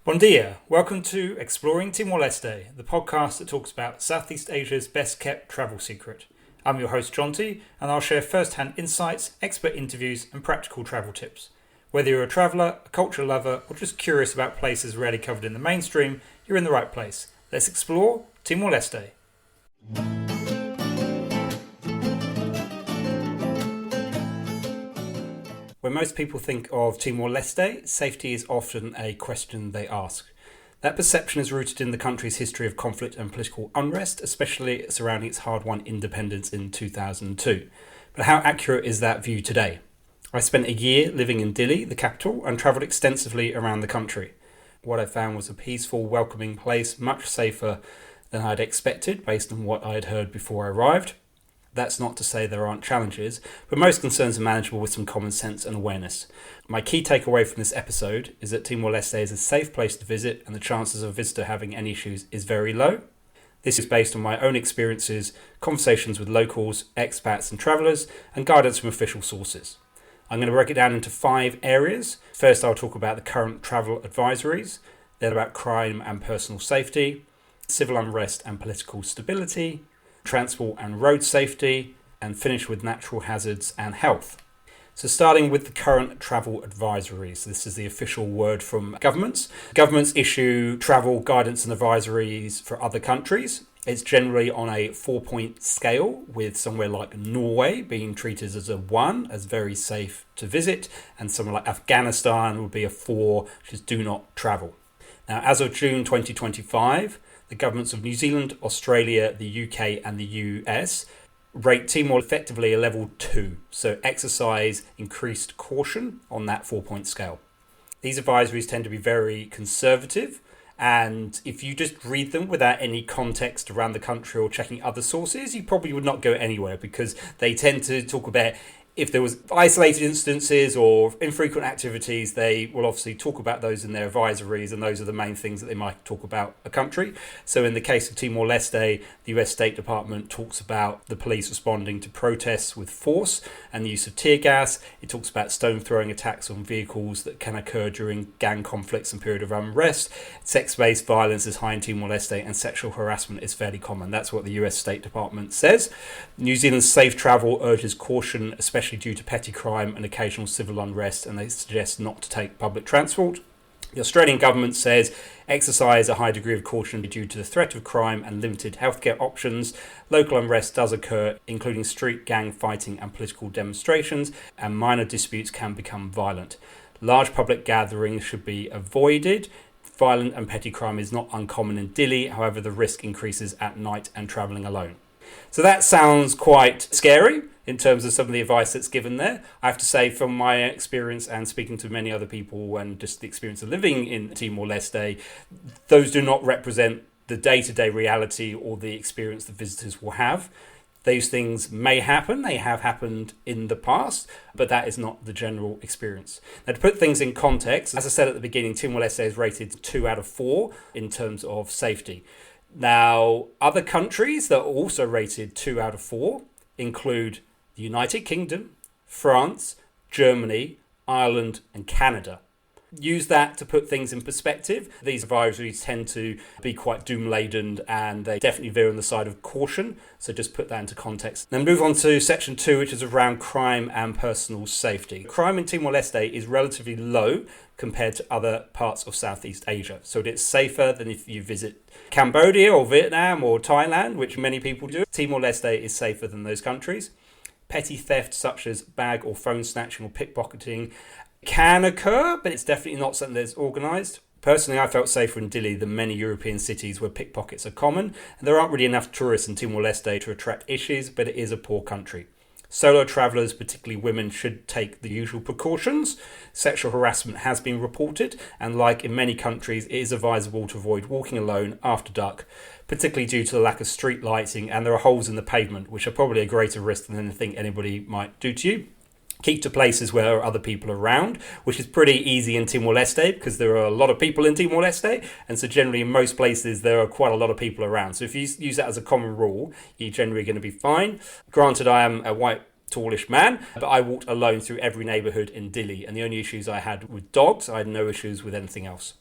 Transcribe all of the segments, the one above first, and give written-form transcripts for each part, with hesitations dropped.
Bon dia, welcome to Exploring Timor-Leste, the podcast that talks about Southeast Asia's best-kept travel secret. I'm your host Jonty, and I'll share first-hand insights, expert interviews and practical travel tips. Whether you're a traveller, a culture lover, or just curious about places rarely covered in the mainstream, you're in the right place. Let's explore Timor-Leste. When most people think of Timor-Leste, safety is often a question they ask. That perception is rooted in the country's history of conflict and political unrest, especially surrounding its hard-won independence in 2002. But how accurate is that view today? I spent a year living in Dili, the capital, and travelled extensively around the country. What I found was a peaceful, welcoming place, much safer than I'd expected based on what I had heard before I arrived. That's not to say there aren't challenges, but most concerns are manageable with some common sense and awareness. My key takeaway from this episode is that Timor-Leste is a safe place to visit and the chances of a visitor having any issues is very low. This is based on my own experiences, conversations with locals, expats and travellers, and guidance from official sources. I'm going to break it down into 5 areas. First, I'll talk about the current travel advisories, then about crime and personal safety, civil unrest and political stability, transport and road safety, and finish with natural hazards and health. So starting with the current travel advisories. This is the official word from governments. Governments issue travel guidance and advisories for other countries. It's generally on a 4-point scale, with somewhere like Norway being treated as a 1, as very safe to visit, and somewhere like Afghanistan would be a 4, which is do not travel. Now, as of June 2025, the governments of New Zealand, Australia, the UK and the US rate Timor effectively a level 2, so exercise increased caution on that 4-point scale. These advisories tend to be very conservative, and if you just read them without any context around the country or checking other sources, you probably would not go anywhere, because they tend to talk about if there was isolated instances or infrequent activities, they will obviously talk about those in their advisories, and those are the main things that they might talk about a country. So in the case of Timor-Leste, the US State Department talks about the police responding to protests with force and the use of tear gas. It talks about stone-throwing attacks on vehicles that can occur during gang conflicts and period of unrest. Sex-based violence is high in Timor-Leste, and sexual harassment is fairly common. That's what the US State Department says. New Zealand's safe travel urges caution, especially due to petty crime and occasional civil unrest, and they suggest not to take public transport. The Australian government says exercise a high degree of caution due to the threat of crime and limited healthcare options. Local unrest does occur, including street gang fighting and political demonstrations, and minor disputes can become violent. Large public gatherings should be avoided. Violent and petty crime is not uncommon in Dili, however the risk increases at night and travelling alone. So that sounds quite scary in terms of some of the advice that's given there. I have to say, from my experience and speaking to many other people and just the experience of living in Timor-Leste, those do not represent the day-to-day reality or the experience that visitors will have. Those things may happen, they have happened in the past, but that is not the general experience. Now, to put things in context, as I said at the beginning, Timor-Leste is rated 2 out of 4 in terms of safety. Now, other countries that are also rated 2 out of 4 include the United Kingdom, France, Germany, Ireland, and Canada. Use that to put things in perspective. These advisories tend to be quite doom-laden, and they definitely veer on the side of caution, so just put that into context. Then move on to section 2, which is around crime and personal safety. Crime in Timor-Leste is relatively low compared to other parts of Southeast Asia, so it is safer than if you visit Cambodia or Vietnam or Thailand, which many people do. Timor-Leste is safer than those countries. Petty theft such as bag or phone snatching or pickpocketing can occur, but it's definitely not something that's organised. Personally, I felt safer in Dili than many European cities where pickpockets are common, and there aren't really enough tourists in Timor-Leste to attract issues, but it is a poor country. Solo travellers, particularly women, should take the usual precautions. Sexual harassment has been reported, and like in many countries, it is advisable to avoid walking alone after dark, particularly due to the lack of street lighting, and there are holes in the pavement, which are probably a greater risk than anything anybody might do to you. Keep to places where there are other people around, which is pretty easy in Timor-Leste because there are a lot of people in Timor-Leste, and so generally in most places there are quite a lot of people around. So if you use that as a common rule, you're generally going to be fine. Granted, I am a white tallish man, but I walked alone through every neighbourhood in Dili, and the only issues I had with dogs, I had no issues with anything else.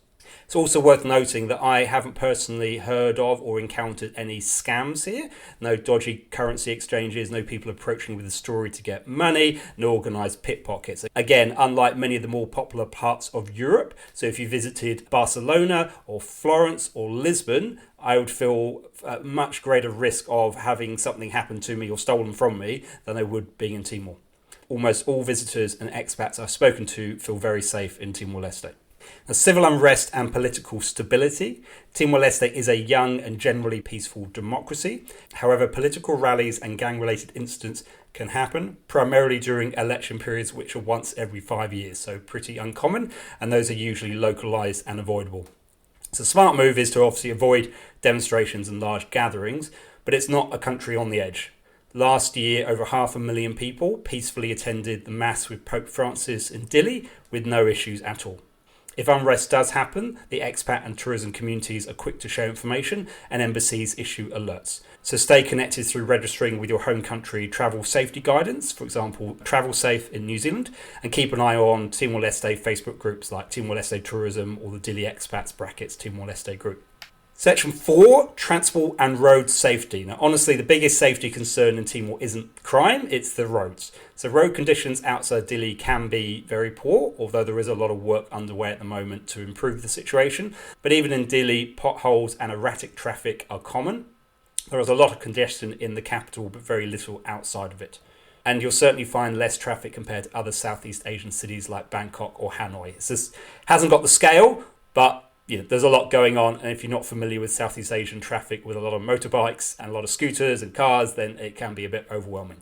It's also worth noting that I haven't personally heard of or encountered any scams here. No dodgy currency exchanges, no people approaching with a story to get money, no organised pickpockets. Again, unlike many of the more popular parts of Europe, so if you visited Barcelona or Florence or Lisbon, I would feel at much greater risk of having something happen to me or stolen from me than I would being in Timor. Almost all visitors and expats I've spoken to feel very safe in Timor-Leste. Now, civil unrest and political stability. Timor-Leste is a young and generally peaceful democracy. However, political rallies and gang-related incidents can happen, primarily during election periods which are once every 5 years, so pretty uncommon, and those are usually localised and avoidable. So a smart move is to obviously avoid demonstrations and large gatherings, but it's not a country on the edge. Last year, over 500,000 people peacefully attended the Mass with Pope Francis in Dili with no issues at all. If unrest does happen, the expat and tourism communities are quick to share information and embassies issue alerts. So stay connected through registering with your home country travel safety guidance, for example, Travel Safe in New Zealand, and keep an eye on Timor-Leste Facebook groups like Timor-Leste Tourism or the Dili Expats Timor-Leste group. Section 4, transport and road safety. Now, honestly, the biggest safety concern in Timor isn't crime, it's the roads. So road conditions outside Dili can be very poor, although there is a lot of work underway at the moment to improve the situation. But even in Dili, potholes and erratic traffic are common. There is a lot of congestion in the capital, but very little outside of it. And you'll certainly find less traffic compared to other Southeast Asian cities like Bangkok or Hanoi. It just hasn't got the scale, but there's a lot going on, and if you're not familiar with Southeast Asian traffic with a lot of motorbikes and a lot of scooters and cars, then it can be a bit overwhelming.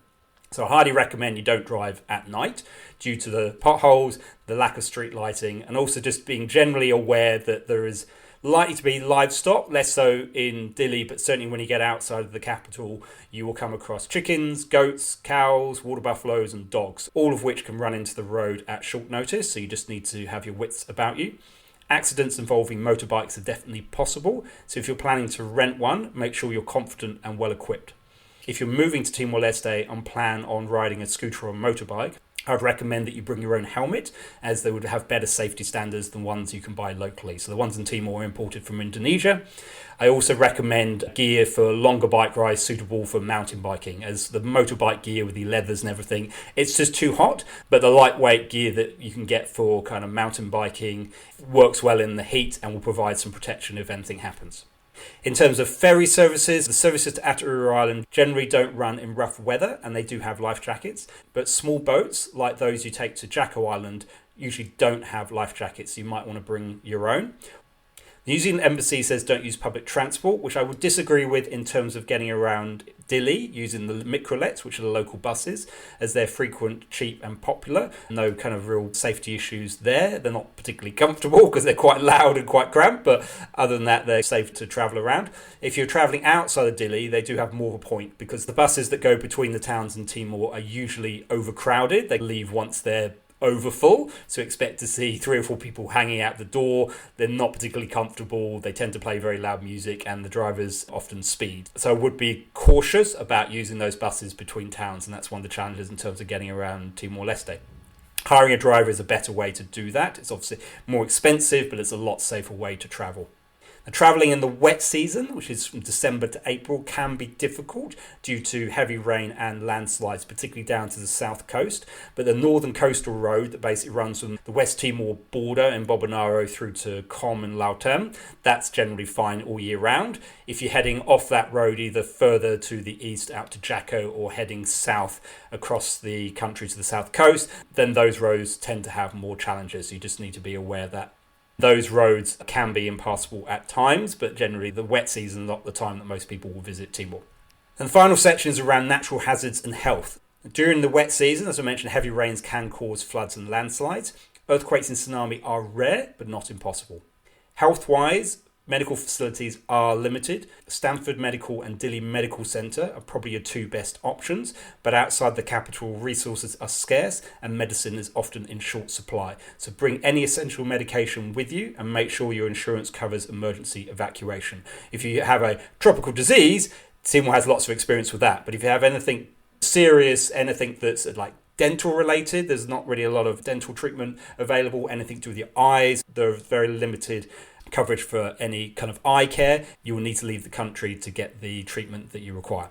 So I highly recommend you don't drive at night due to the potholes, the lack of street lighting, and also just being generally aware that there is likely to be livestock, less so in Dili, but certainly when you get outside of the capital, you will come across chickens, goats, cows, water buffaloes, and dogs, all of which can run into the road at short notice, so you just need to have your wits about you. Accidents involving motorbikes are definitely possible, so if you're planning to rent one, make sure you're confident and well equipped. If you're moving to Timor-Leste and plan on riding a scooter or a motorbike, I would recommend that you bring your own helmet, as they would have better safety standards than ones you can buy locally. So the ones in Timor are imported from Indonesia. I also recommend gear for longer bike rides suitable for mountain biking, as the motorbike gear with the leathers and everything, it's just too hot. But the lightweight gear that you can get for kind of mountain biking works well in the heat and will provide some protection if anything happens. In terms of ferry services, the services to Aotearoa Island generally don't run in rough weather, and they do have life jackets, but small boats like those you take to Jacko Island usually don't have life jackets, so you might want to bring your own. The New Zealand Embassy says don't use public transport, which I would disagree with in terms of getting around Dili using the microlets, which are the local buses, as they're frequent, cheap and popular. No kind of real safety issues there. They're not particularly comfortable because they're quite loud and quite cramped, but other than that, they're safe to travel around. If you're travelling outside of Dili, they do have more of a point because the buses that go between the towns in Timor are usually overcrowded. They leave once they're overfull, so expect to see 3 or 4 people hanging out the door. They're not particularly comfortable, they tend to play very loud music, and the drivers often speed. So I would be cautious about using those buses between towns, and that's one of the challenges in terms of getting around Timor-Leste. Hiring a driver is a better way to do that. It's obviously more expensive, but it's a lot safer way to travel. Now, travelling in the wet season, which is from December to April, can be difficult due to heavy rain and landslides, particularly down to the south coast. But the northern coastal road that basically runs from the West Timor border in Bobonaro through to Com and Lautem, that's generally fine all year round. If you're heading off that road, either further to the east out to Jacko or heading south across the country to the south coast, then those roads tend to have more challenges. So you just need to be aware that those roads can be impassable at times, but generally the wet season is not the time that most people will visit Timor. And the final section is around natural hazards and health. During the wet season, as I mentioned, heavy rains can cause floods and landslides. Earthquakes and tsunami are rare, but not impossible. Health-wise, medical facilities are limited. Stanford Medical and Dili Medical Centre are probably your 2 best options, but outside the capital, resources are scarce and medicine is often in short supply. So bring any essential medication with you and make sure your insurance covers emergency evacuation. If you have a tropical disease, Timor has lots of experience with that, but if you have anything serious, anything that's like dental related. There's not really a lot of dental treatment available, anything to do with your eyes. There's very limited coverage for any kind of eye care. You will need to leave the country to get the treatment that you require.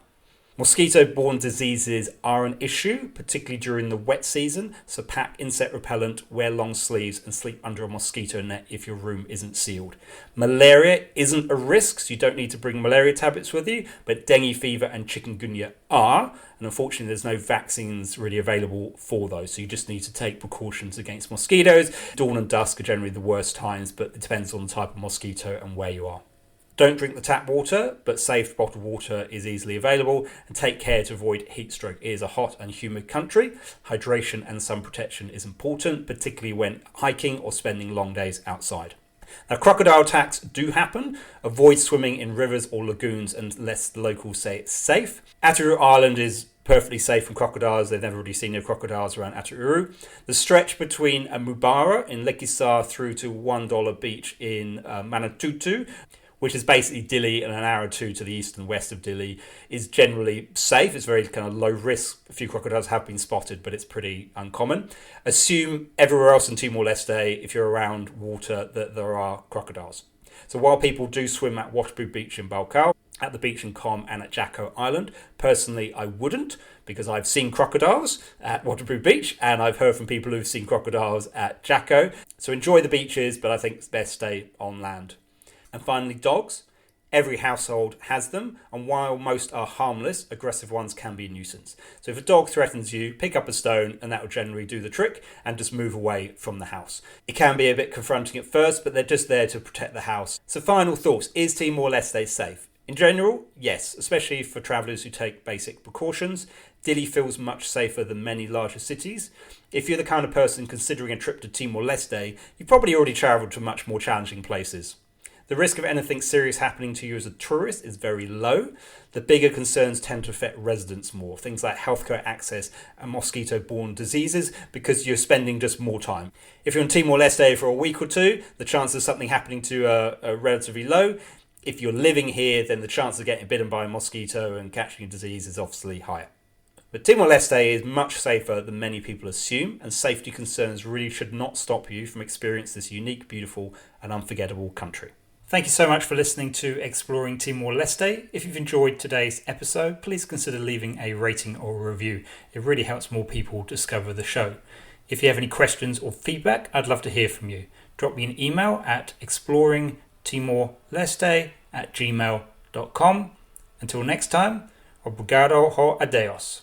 Mosquito-borne diseases are an issue, particularly during the wet season, so pack insect repellent, wear long sleeves and sleep under a mosquito net if your room isn't sealed. Malaria isn't a risk, so you don't need to bring malaria tablets with you, but dengue fever and chikungunya are, and unfortunately there's no vaccines really available for those, so you just need to take precautions against mosquitoes. Dawn and dusk are generally the worst times, but it depends on the type of mosquito and where you are. Don't drink the tap water, but safe bottled water is easily available, and take care to avoid heat stroke. It is a hot and humid country. Hydration and sun protection is important, particularly when hiking or spending long days outside. Now, crocodile attacks do happen. Avoid swimming in rivers or lagoons unless the locals say it's safe. Ataru Island is perfectly safe from crocodiles. They've never really seen no crocodiles around Ataru. The stretch between Mubara in Lekisar through to $1 Beach in Manatutu, which is basically Dili and an hour or two to the east and west of Dili, is generally safe. It's very kind of low risk. A few crocodiles have been spotted, but it's pretty uncommon. Assume everywhere else in Timor-Leste, if you're around water, that there are crocodiles. So while people do swim at Waterbury Beach in Balkau, at the beach in Com and at Jacko Island, personally I wouldn't, because I've seen crocodiles at Waterbury Beach and I've heard from people who've seen crocodiles at Jacko. So enjoy the beaches, but I think it's best stay on land. And finally, dogs. Every household has them, and while most are harmless, aggressive ones can be a nuisance. So if a dog threatens you, pick up a stone and that will generally do the trick, and just move away from the house. It can be a bit confronting at first, but they're just there to protect the house. So final thoughts, is Timor-Leste safe? In general, yes, especially for travellers who take basic precautions. Dili feels much safer than many larger cities. If you're the kind of person considering a trip to Timor-Leste, you've probably already travelled to much more challenging places. The risk of anything serious happening to you as a tourist is very low. The bigger concerns tend to affect residents more, things like healthcare access and mosquito-borne diseases, because you're spending just more time. If you're in Timor-Leste for a week or two, the chance of something happening to you are relatively low. If you're living here, then the chance of getting bitten by a mosquito and catching a disease is obviously higher. But Timor-Leste is much safer than many people assume, and safety concerns really should not stop you from experiencing this unique, beautiful and unforgettable country. Thank you so much for listening to Exploring Timor-Leste. If you've enjoyed today's episode, please consider leaving a rating or a review. It really helps more people discover the show. If you have any questions or feedback, I'd love to hear from you. Drop me an email at exploringtimorleste@gmail.com. Until next time, obrigado ho adeus.